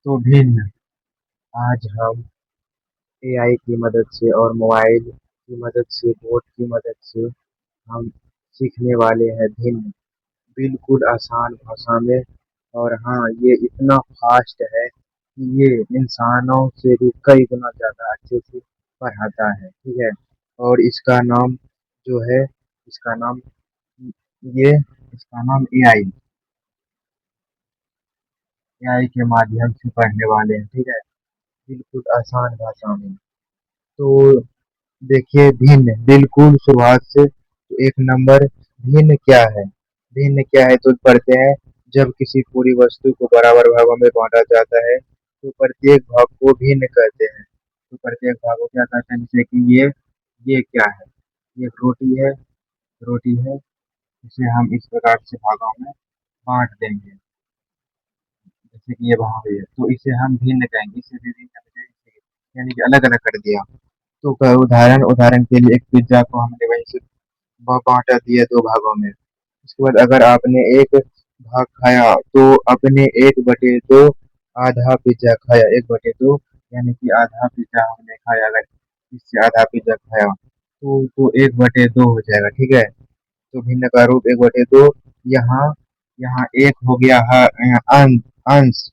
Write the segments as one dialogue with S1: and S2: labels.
S1: तो भिन्न आज हम एआई की मदद से और मोबाइल की मदद से बोर्ड की मदद से हम सीखने वाले हैं भिन्न बिल्कुल आसान भाषा में। और हाँ, ये इतना फास्ट है कि ये इंसानों से भी कई गुना ज़्यादा अच्छे से पढ़ाता है, ठीक है। और इसका नाम जो है, इसका नाम ये इसका नाम एआई एआई के माध्यम से पढ़ने वाले हैं, ठीक है, बिल्कुल आसान भाषा में। तो देखिए, भिन्न बिल्कुल शुरुआत से तो एक नंबर। भिन्न क्या है? भिन्न क्या है तो पढ़ते हैं। जब किसी पूरी वस्तु को बराबर भागों में बांटा जाता है तो प्रत्येक भाग को भिन्न कहते हैं। तो प्रत्येक भाग को क्या कहते हैं? जैसे कि ये क्या है? ये रोटी है। इसे हम इस प्रकार से भागों में बांट देंगे, जैसे कि ये वहां पे है, तो इसे हम भिन्न कहेंगे। इसे भी भिन्न कहेंगे, यानी कि अलग अलग कर दिया। तो उदाहरण उदाहरण के लिए एक पिज्जा को हमने वहीं से बांटा दिया दो भागों में। उसके बाद अगर आपने एक भाग खाया तो अपने 1/2 आधा पिज्जा खाया। 1/2 यानी कि आधा पिज्जा हमने खाया। अगर इससे आधा पिज्जा खाया तो 1/2 हो जाएगा, ठीक है। तो भिन्न का रूप 1/2। यहाँ यहाँ एक हो गया हर अंश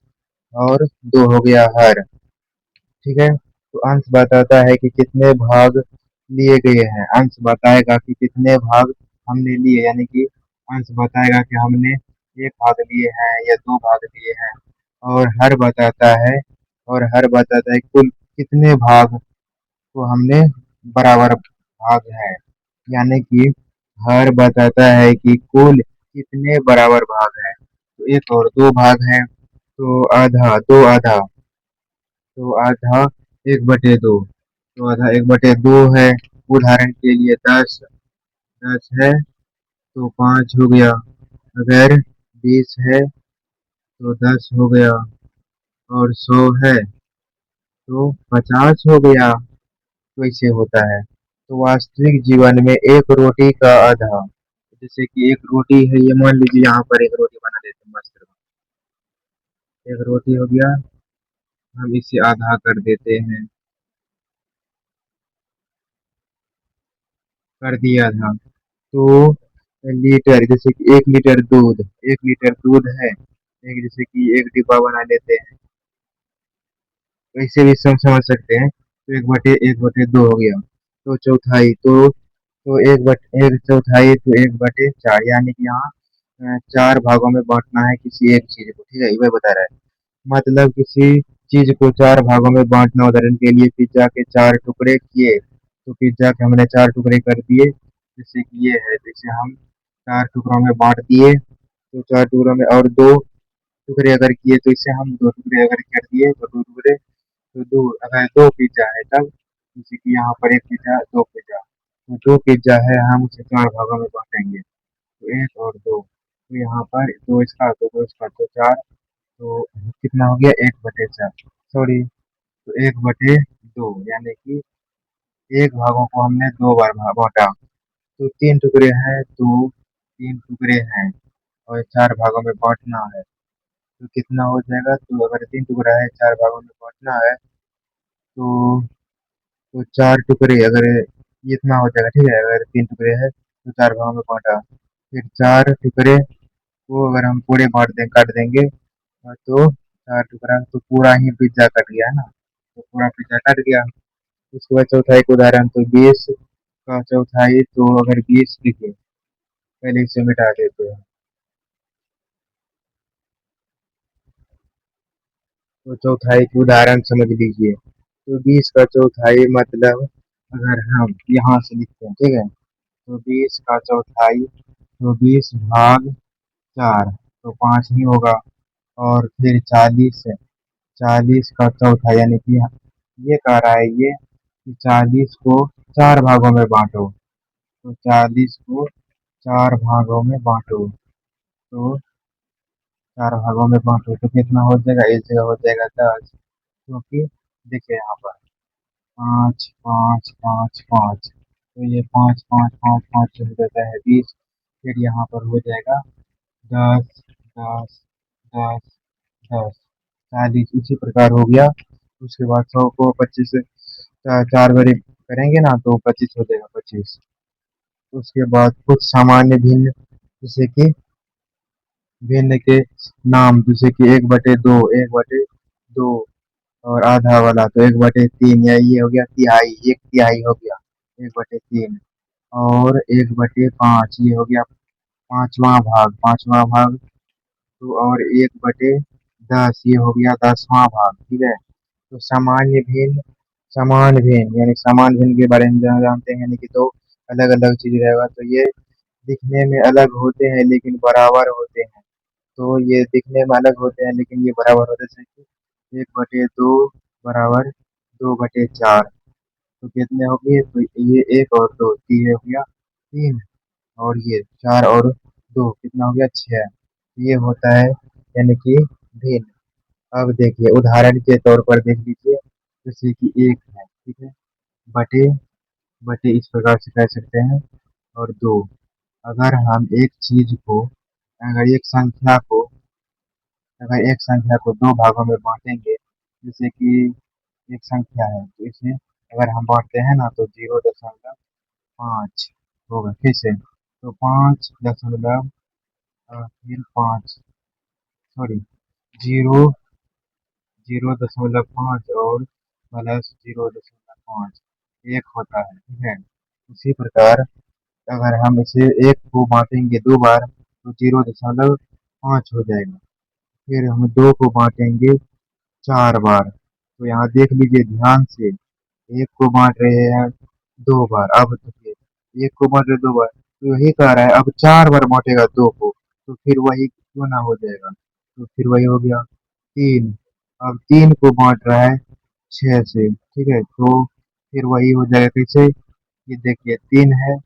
S1: और दो हो गया हर, ठीक है। तो अंश बताता है कि कितने भाग लिए गए हैं। अंश बताएगा कि कितने भाग हमने लिए, यानी कि अंश बताएगा कि हमने एक भाग लिए हैं या दो भाग लिए हैं। और हर बताता है कुल कितने भाग को हमने बराबर भाग है, यानी कि हर बताता है कि कुल कितने बराबर भाग हैं। तो एक और दो भाग हैं, तो आधा तो आधा 1/2। तो आधा 1/2 है। उदाहरण के लिए 10 है तो 5 हो गया। अगर 20 है तो 10 हो गया। और 100 है तो 50 हो गया। तो ऐसे होता है। तो वास्तविक जीवन में एक रोटी का आधा, जैसे कि एक रोटी है, ये मान लीजिए यहाँ पर एक रोटी बना देते हैं मस्त। एक रोटी हो गया, हम इसे आधा कर देते हैं, कर दिया था। तो लीटर, जैसे कि 1 लीटर दूध है। एक जैसे कि एक डिब्बा बना लेते हैं, वैसे भी समझ सकते हैं। तो 1/2 हो गया। तो चौथाई तो 1/4, तो 1/4, यानी कि यहाँ चार भागों में बांटना है किसी एक चीज को, ठीक है, ये बता रहा है। मतलब किसी चीज को चार भागों में बांटना। उदाहरण के लिए पिज्जा के 4 टुकड़े किए, तो पिज्जा के हमने 4 टुकड़े कर दिए। जैसे कि ये है, जैसे हम 4 टुकड़ों में बांट दिए। तो 4 टुकड़ों में और 2 टुकड़े अगर किए तो इसे हम 2 टुकड़े अगर कर दिए तो 2 टुकड़े। तो अगर 2 पिज्जा है तब, जैसे कि यहाँ पर एक पिज्जा, 2 पिज्जा, तो 2 पिज्जा है, हम उसे 4 भागों में बांटेंगे। तो एक और दो, तो यहाँ पर दो इसका तो चार। तो कितना हो गया? 1/4, सॉरी, तो 1/2, यानी कि एक भागों को हमने 2 बार बांटा। तो 3 टुकड़े हैं तो 3 टुकड़े हैं, और 4 भागों में बांटना है। तो कितना हो जाएगा? तो अगर 3 टुकड़ा है, 4 भागों में बांटना है, तो 4 टुकड़े अगर ये इतना हो जाएगा, ठीक है। अगर 3 टुकड़े है तो 4 भागों में बांटा, फिर 4 टुकड़े को अगर हम पूरे बांट दें, काट देंगे, तो 4 टुकड़ा तो पूरा ही पिज्जा कट गया है ना। तो पूरा पिज्जा कट गया। उसके बाद चौथाई का उदाहरण, तो 20 का चौथाई, तो अगर 20 लिखे, पहले इसे मिटा देते हैं। तो चौथाई की उदाहरण समझ लीजिए। तो 20 का चौथाई मतलब अगर हम यहाँ से लिखते हैं, ठीक है, तो 20 का चौथाई, तो 20 भाग 4, तो 5 ही होगा। और फिर 40 का चौथाई, यानी कि ये कह रहा है ये कि 40 को 4 भागों में बांटो। तो 40 को 4 भागों में बांटो, तो 4 भागों में बांटो तो कितना हो जाएगा? इस जगह हो जाएगा 10, क्योंकि देखिए यहाँ पर 5 5 5 5, तो ये 5 5 5 5 हो जाता है 20। फिर यहाँ पर हो जाएगा 10 10 10 10, 40 इसी प्रकार हो गया। उसके बाद 100 को 25 से चार बार करेंगे ना तो 25 हो जाएगा 25। उसके बाद कुछ सामान्य भिन्न जैसे कि भिन्न के नाम जैसे कि 1/2, 1/2 और आधा वाला तो 1/3, या ये हो गया तिहाई, 1/3 हो गया 1/3। और 1/5 ये हो गया पांचवा भाग। तो और 1/10 ये हो गया 10वां भाग, ठीक है। तो समान भिन्न के बारे में जानते हैं, यानी कि दो अलग अलग चीज रहेगा तो ये दिखने में अलग होते हैं लेकिन बराबर होते हैं। तो ये दिखने में अलग होते हैं लेकिन ये बराबर होते हैं, जैसे कि 1/2 बराबर 2/4। तो कितने हो गए, तो ये 1 और 2, ये हो गया 3, और ये 4 और 2 कितना हो गया 6। ये होता है यानी कि भिन्न। अब देखिए उदाहरण के तौर पर देख लीजिए, जैसे कि एक है, ठीक है, बटे बटे इस प्रकार से कह सकते हैं, और दो। अगर हम एक चीज को अगर एक संख्या को अगर एक संख्या को दो भागों में बांटेंगे, जैसे कि एक संख्या है तो इसे अगर हम बांटते हैं ना तो 0.5 होगा, ठीक है। तो 5.5, सॉरी, जीरो 0.5 और प्लस 0.5 एक होता है, ठीक है। उसी प्रकार अगर हम इसे एक को बांटेंगे दो बार तो 0.5 हो जाएगा। फिर हम दो को बांटेंगे 4 बार, तो यहाँ देख लीजिए ध्यान से, एक को बांट रहे हैं 2 बार, अब देखिए एक को बांट रहे 2 बार तो यही कह रहा है अब 4 बार बांटेगा दो को, तो फिर वही क्यों ना हो जाएगा, तो फिर वही हो गया 3। अब 3 को बांट रहा है 6 से, ठीक है, तो फिर वही हो जाएगा कैसे, ये देखिए 3 है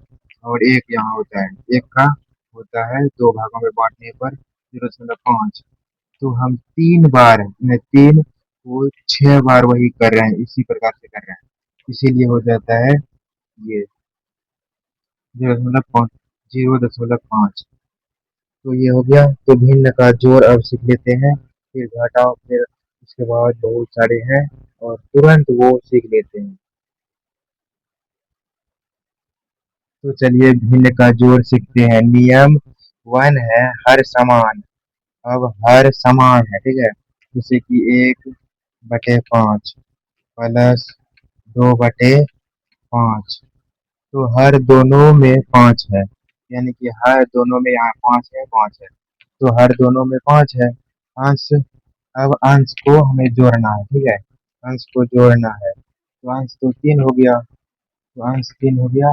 S1: और एक यहाँ होता है, एक का होता है दो भागों में बांटने पर 0.5। तो हम 3 बार में 3 को 6 बार वही कर रहे हैं, इसी प्रकार से कर रहे हैं, इसीलिए हो जाता है ये 0.5, 0.5। तो ये हो गया। तो भिन्न का जोड़ अब सीख लेते हैं, फिर घटाओ, फिर उसके बाद बहुत सारे हैं और तुरंत वो सीख लेते हैं। तो चलिए भिन्न का जोड़ सीखते हैं। नियम 1 है हर समान। अब हर समान है, ठीक है, जैसे कि 1/5 प्लस 2/5, तो हर दोनों में 5 है, यानी कि हर दोनों में यहाँ 5 है, तो हर दोनों में 5 है। अंश, अब अंश को हमें जोड़ना है, ठीक है, अंश को जोड़ना है, तो अंश तो 3 हो गया, तो अंश 3 हो गया।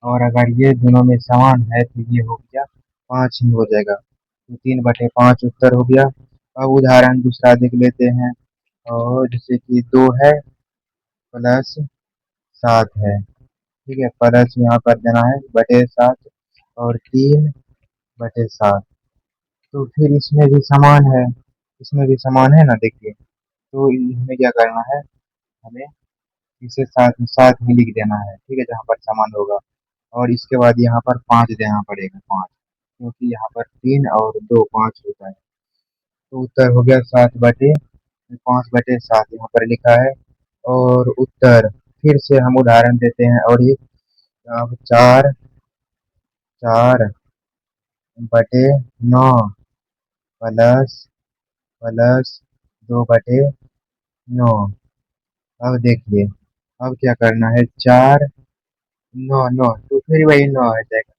S1: और अगर ये दोनों में समान है तो ये हो गया 5 ही हो जाएगा, तो 3/5 उत्तर हो गया। अब उदाहरण दूसरा देख लेते हैं, और जैसे कि 2 है प्लस 7 है, ठीक है, प्लस यहाँ पर देना है बटे 7, और 3/7। तो फिर इसमें भी समान है ना, देखिए, तो इसमें क्या करना है, हमें इसे साथ साथ में लिख देना है, ठीक है, जहाँ पर समान होगा। और इसके बाद यहाँ पर 5 देना पड़ेगा, 5, क्योंकि यहाँ पर 3 और 2 5 होता है। तो उत्तर हो गया 5/7 यहाँ पर लिखा है। और उत्तर फिर से हम उदाहरण देते हैं, और ये अब 4/9 प्लस प्लस 2/9। अब देखिए, अब क्या करना है, 4 9 9 तो फिर वही 9 आ जाएगा,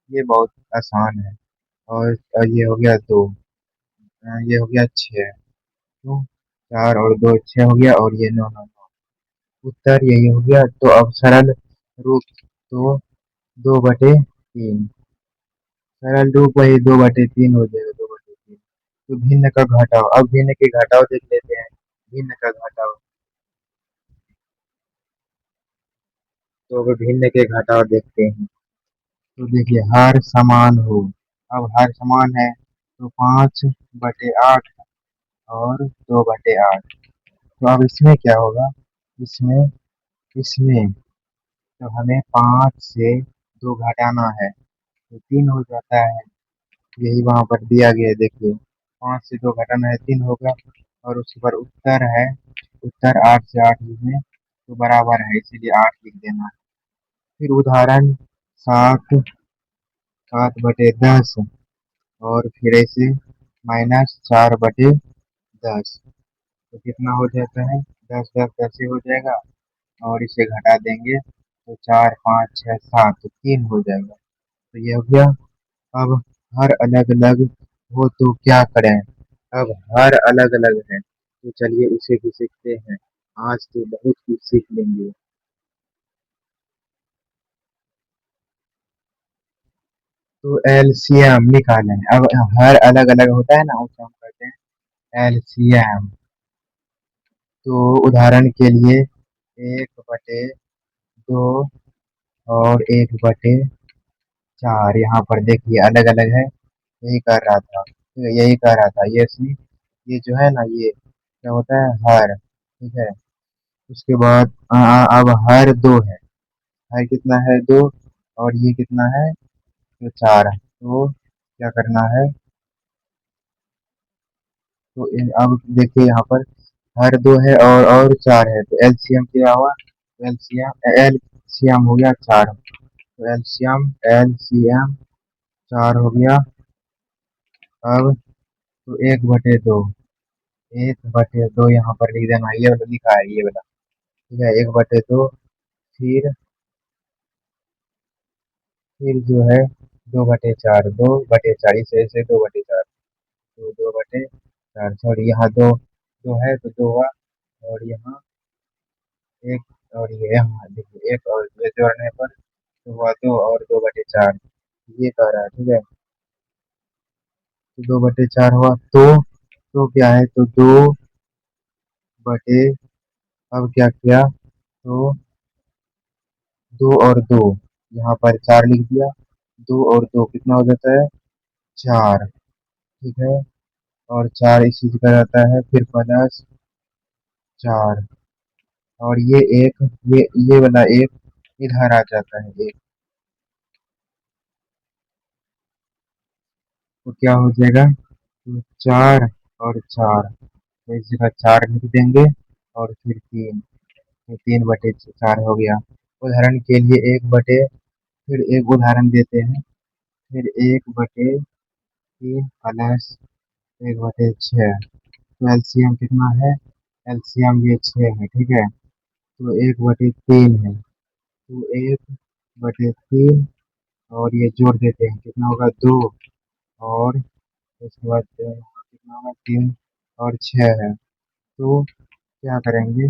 S1: ये बहुत आसान है। और ये हो गया 2, ये हो गया 6, तो 4 और 2 6 हो गया, और ये 9 9 9, उत्तर यही हो गया। तो अब सरल रूप, तो 2/3, सरल रूप वही 2/3 हो जाएगा, 2/3। तो भिन्न का घटाव, अब भिन्न के घटाव देख लेते हैं, भिन्न का घटाव। तो अब भिन्न के घटाव देखते हैं, तो देखिए हर समान हो, अब हर समान है तो 5/8 और 2/8। तो अब इसमें क्या होगा, इसमें इसमें तो हमें 5 से 2 घटाना है तो 3 हो जाता है, यही वहां पर दिया गया है, देखिए 5 से 2 घटाना है 3 होगा। और उसके बाद उत्तर है, उत्तर 8 से 8 में तो बराबर है, इसीलिए 8 लिख देना। फिर उदाहरण 7, 7/10, और फिर ऐसे -4/10, तो कितना हो जाता है, 10 10 10 ही हो जाएगा, और इसे घटा देंगे तो 4 5 6 7, तो 3 हो जाएगा। तो ये हो गया। अब हर अलग अलग हो तो क्या करें, अब हर अलग अलग है, तो चलिए उसे भी सीखते हैं। आज तो बहुत कुछ सीख लेंगे। तो एलसीएम निकालें। अब हर अलग अलग होता है ना, उसे हम कहते हैं एलसीएम। तो उदाहरण के लिए 1/2 और 1/4, यहाँ पर देखिए अलग अलग है, यही कर रहा था, ठीक है, यही कर रहा था ये सी, ये जो है ना, ये क्या होता है, हर, ठीक है। उसके बाद अब हर 2 है, हर कितना है, 2, और ये कितना है, तो 4 है, तो क्या करना है, तो अब देखिए यहाँ पर हर 2 है और 4 है, तो एलसीएम क्या हुआ, एलसीएम एलसीएम हो गया 4, तो एलसीएम एलसीएम 4 हो गया। अब तो 1/2, 1/2 यहाँ पर लिख देना, ये वाला लिखा है, ये वाला, ठीक है, 1/2। फिर फिर जो है 2/4, 2/4, इसे ऐसे 2/4, तो 2/4, सॉरी यहाँ दो, दो है तो 2 हुआ, और यहाँ एक, और ये यहाँ देखिए एक, और ये जोड़ने पर तो हुआ 2, और 2/4, ये कह रहा है, ठीक है। तो 2/4 हुआ, तो क्या है, तो बटे, अब क्या किया, तो 2 और 2, यहाँ पर 4 लिख दिया, 2 और 2 कितना हो जाता है, 4, ठीक है, और 4 इसी जगह रहता है, फिर +4, और ये एक, ये वाला एक इधर आ जाता है एक, तो क्या हो जाएगा, तो 4 और 4, तो इस जगह 4 लिख देंगे, और फिर 3, तो 3/4 हो गया। उदाहरण के लिए फिर एक उदाहरण देते हैं, फिर 1/3 प्लस 1/6, तो एलसीएम कितना है, एलसीएम ये 6 है, ठीक है, तो 1/3 है, तो 1/3, और ये जोड़ देते हैं, कितना होगा, 2, और उसके बाद कितना होगा, 3 और 6 है, तो क्या करेंगे,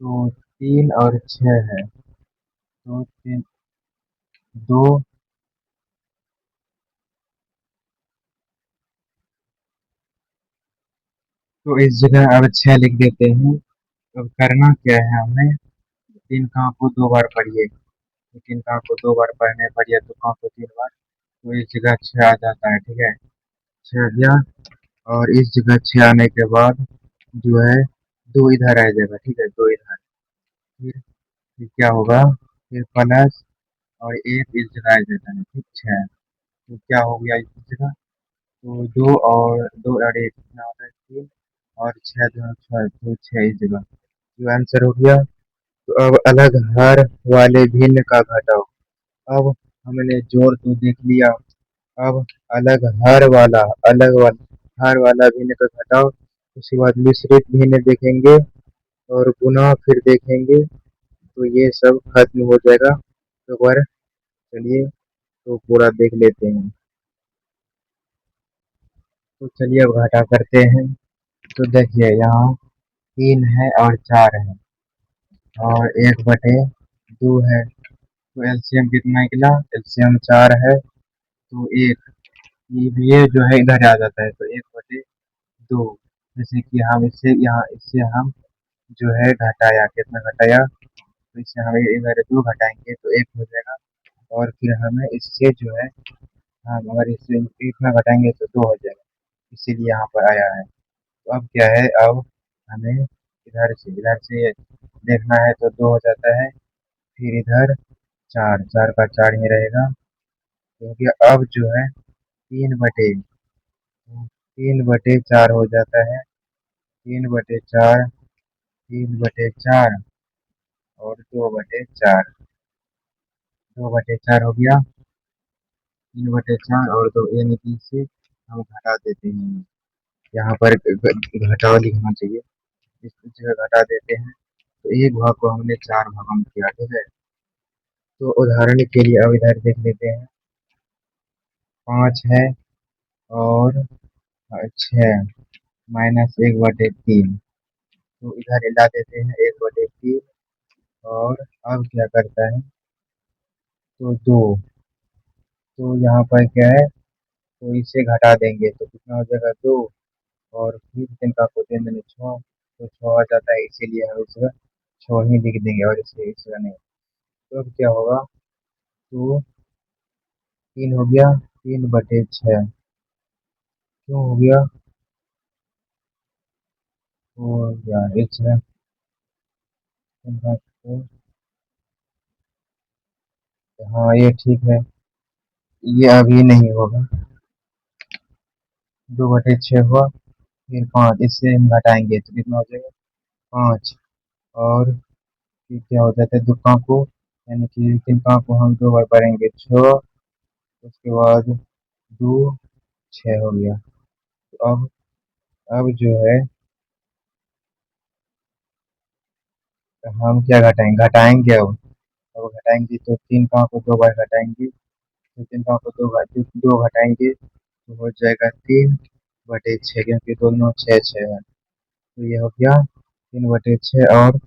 S1: तो 3 और 6 है, तो 3, 2, तो इस जगह अब 6 लिख देते हैं। अब करना क्या है हमें, 3 का को 2 बार पढ़िए, तो 3 का को 2 बार पढ़ने पर, या तो का को 3 बार, तो इस जगह 6 आ जाता है, ठीक है, 6 आ गया। और इस जगह 6 आने के बाद जो है 2 इधर आ जाएगा, ठीक है, 2 इधर, फिर क्या होगा, फिर प्लस, और एक इस जगह आ जाता है, ठीक, 6, तो क्या हो गया इस जगह, तो 2 और 2 और 1 कितना होता है, 3, और 6 2 6, तो 6 इस जगह, जो आंसर हो गया। तो अब अलग हर वाले भिन्न का घटाओ। अब हमने जोड़ तो देख लिया, अब अलग वाला हर वाला भिन्न का घटाओ, उसके बाद मिश्रित भिन्न देखेंगे, और पुनः फिर देखेंगे, तो ये सब खत्म हो जाएगा। तो एक बार चलिए, तो पूरा देख लेते हैं। तो चलिए अब घटा करते हैं। तो देखिए यहाँ 3 है और 4 है, और 1/2 है, तो एलसीएम कितना निकला, एलसीएम 4 है, तो एक, ये जो है इधर आ जाता है, तो 1/2, जैसे कि हम इससे यहाँ, इससे हम जो है घटाया, कितना घटाया, तो इससे हम इधर 2 घटाएंगे तो 1 हो जाएगा, और फिर हमें इससे जो है, हम अगर इससे इतना घटाएंगे तो 2 हो जाएगा, इसीलिए यहाँ पर आया है। तो अब क्या है, अब हमें इधर से देखना है, तो 2 हो जाता है, फिर इधर चार, चार का चार ही रहेगा, क्योंकि अब जो है 3/4 हो जाता है। 3/4, 3/4 और 2/4, 2/4 हो गया। 3/4 और दो, यानी कि इसे हम घटा देते हैं। यहाँ पर घटाव लिखना चाहिए, इस जगह घटा देते हैं। तो एक भाग को हमने चार भागों में किया, ठीक है। तो उदाहरण के लिए अब इधर देख लेते हैं। 5 है और 6 -1/3। तो इधर हिला देते हैं 1/3। और अब क्या करता है, तो दो, तो यहाँ पर क्या है, तो इसे घटा देंगे तो कितना हो जाएगा, दो। और फिर तीन का को 3 तो 6 आ जाता है, इसीलिए हम इसका 6 ही लिख देंगे और इसे इसका नहीं। तो अब क्या होगा, तो 3 हो गया, 3/6 क्यों हो गया, तो हो गया इसमें। हाँ ये ठीक है, ये अभी नहीं होगा। 2/6 हुआ, फिर 5, इससे हम घटाएंगे तो कितना हो जाएगा, 5। और फिर क्या हो जाता है, दो का को, यानी कि 3 का को हम 2 बार करेंगे, 6। उसके बाद 2, 6 हो गया। तो अब जो है, हम क्या घटाएंगे, अब घटाएंगे तो 3 का को 2 बार घटाएंगे, तो 3 का को 2 घटाएंगे तो हो जाएगा 3/6, क्योंकि दोनों 6 6 है। तो ये हो गया 3/6, और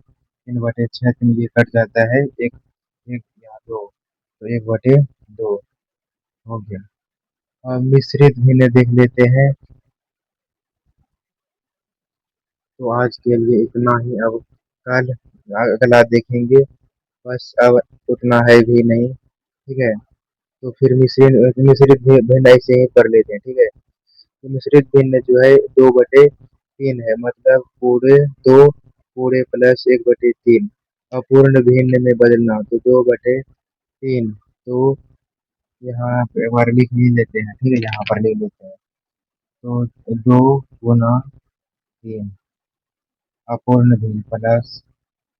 S1: 3/6 तीन ये कट जाता है, एक एक या दो, तो 1/2 हो गया। अब मिश्रित भिन्न देख लेते हैं। तो आज के लिए इतना ही, अब कल अगला देखेंगे। बस अब उतना है भी नहीं, ठीक है। तो फिर मिश्रित मिश्रित भिन्न ऐसे ही कर लेते हैं, ठीक है। तो मिश्रित भिन्न जो है 2/3 है, मतलब पूरे दो, पूरे प्लस 1/3। अपूर्ण भिन्न में बदलना तो 2/3। तो यहाँ पे एक बार लिख ही लेते हैं, ठीक है, यहाँ पर लिख लेते हैं। तो 2 × 3 अपूर्ण भिन्न प्लस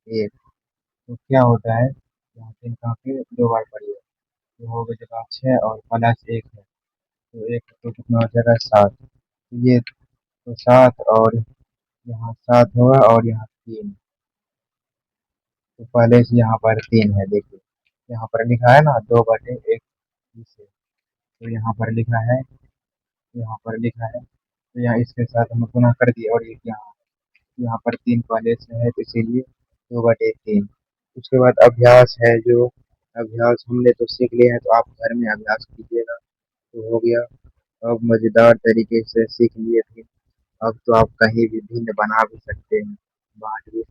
S1: 1। तो क्या होता है, यहाँ 3 का फिर 2 बार पढ़िए, तो हो जाएगा 6 और प्लस 1 है, तो 1 तो कितना हो जाएगा, 7। ये तो 7, और यहाँ 7 होगा, और यहाँ 3। तो पहले से यहाँ पर 3 है, देखिए यहाँ पर लिखा है ना 2/1 से। तो यहाँ पर लिखा है, यहाँ पर लिखा है, तो यहाँ इसके साथ हम गुना कर दिए, और एक यहाँ पर 3 पहले से है, तो इसीलिए 2/3। उसके बाद अभ्यास है, जो अभ्यास हमने तो सीख लिया है, तो आप घर में अभ्यास कीजिएगा तो हो गया। अब मजेदार तरीके से सीख लिए थे, अब तो आप कहीं भी भिन्न बना भी सकते हैं, बांट भी